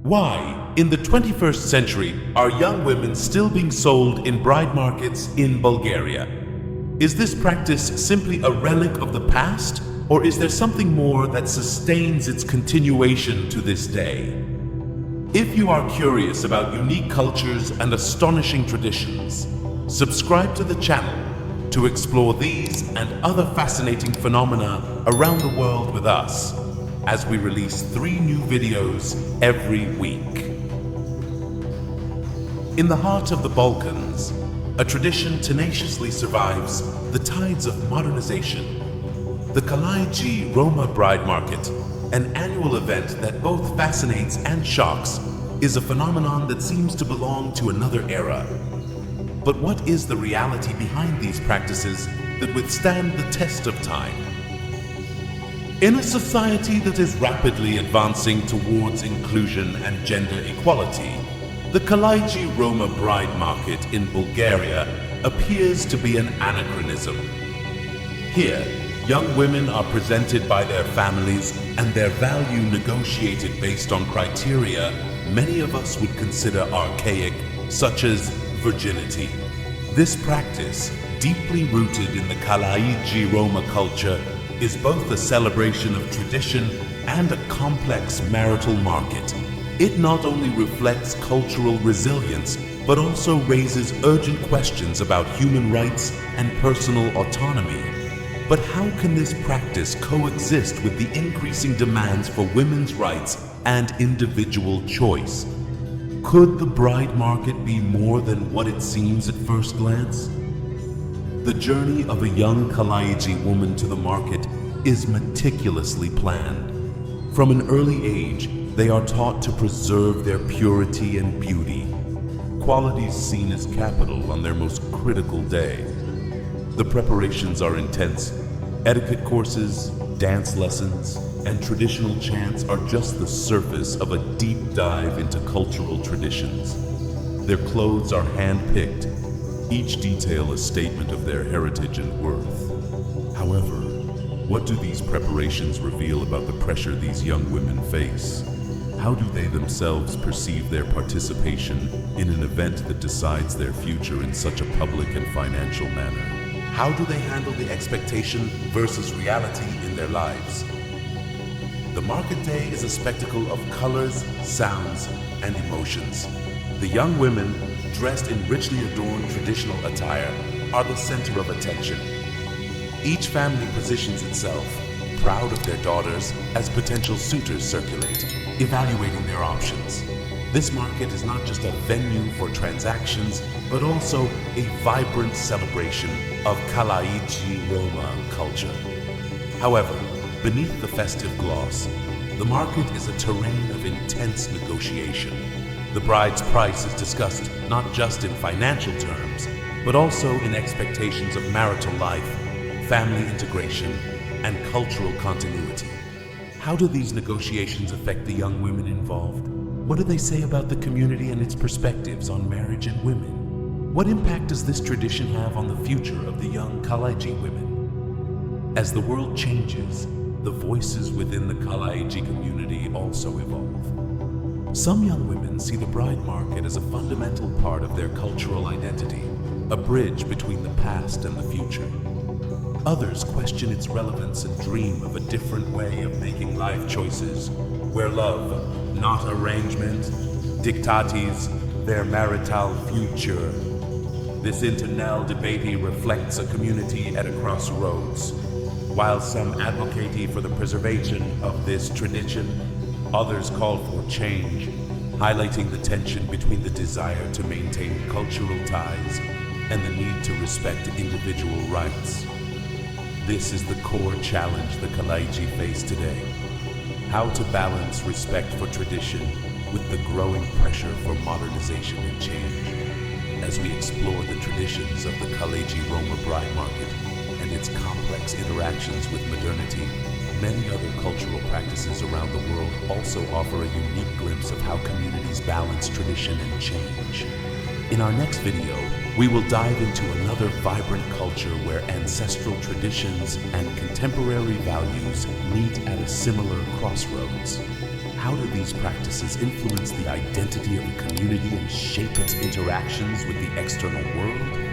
Why, in the 21st century, are young women still being sold in bride markets in Bulgaria? Is this practice simply a relic of the past, or is there something more that sustains its continuation to this day? If you are curious about unique cultures and astonishing traditions, subscribe to the channel to explore these and other fascinating phenomena around the world with us, as we release 3 new videos every week. In the heart of the Balkans, a tradition tenaciously survives the tides of modernization. The Kalaidzhi Roma bride market, an annual event that both fascinates and shocks, is a phenomenon that seems to belong to another era. But what is the reality behind these practices that withstand the test of time? In a society that is rapidly advancing towards inclusion and gender equality, the Kalaidzhi Roma bride market in Bulgaria appears to be an anachronism. Here, young women are presented by their families and their value negotiated based on criteria many of us would consider archaic, such as virginity. This practice, deeply rooted in the Kalaidzhi Roma culture, is both a celebration of tradition and a complex marital market. It not only reflects cultural resilience, but also raises urgent questions about human rights and personal autonomy. But how can this practice coexist with the increasing demands for women's rights and individual choice? Could the bride market be more than what it seems at first glance? The journey of a young Kalaidzhi woman to the market is meticulously planned. From an early age, they are taught to preserve their purity and beauty, qualities seen as capital on their most critical day. The preparations are intense. Etiquette courses, dance lessons, and traditional chants are just the surface of a deep dive into cultural traditions. Their clothes are hand-picked, each detail a statement of their heritage and worth. However, what do these preparations reveal about the pressure these young women face? How do they themselves perceive their participation in an event that decides their future in such a public and financial manner? How do they handle the expectation versus reality in their lives? The market day is a spectacle of colors, sounds, and emotions. The young women, dressed in richly adorned traditional attire, are the center of attention. Each family positions itself, proud of their daughters, as potential suitors circulate, evaluating their options. This market is not just a venue for transactions, but also a vibrant celebration of Kalaidzhi Roma culture. However, beneath the festive gloss, the market is a terrain of intense negotiation. The bride's price is discussed not just in financial terms, but also in expectations of marital life, family integration, and cultural continuity. How do these negotiations affect the young women involved? What do they say about the community and its perspectives on marriage and women? What impact does this tradition have on the future of the young Kalaidzhi women? As the world changes, the voices within the Kalaidzhi community also evolve. Some young women see the bride market as a fundamental part of their cultural identity, a bridge between the past and the future. Others question its relevance and dream of a different way of making life choices, where love, not arrangement, dictates their marital future. This internal debate reflects a community at a crossroads. While some advocate for the preservation of this tradition, others call for change, highlighting the tension between the desire to maintain cultural ties and the need to respect individual rights. This is the core challenge the Kalaidzhi face today. How to balance respect for tradition with the growing pressure for modernization and change. As we explore the traditions of the Kalaidzhi Roma bride market and its complex interactions with modernity, many other cultural practices around the world also offer a unique glimpse of how communities balance tradition and change. In our next video, we will dive into another vibrant culture where ancestral traditions and contemporary values meet at a similar crossroads. how do these practices influence the identity of the community and shape its interactions with the external world?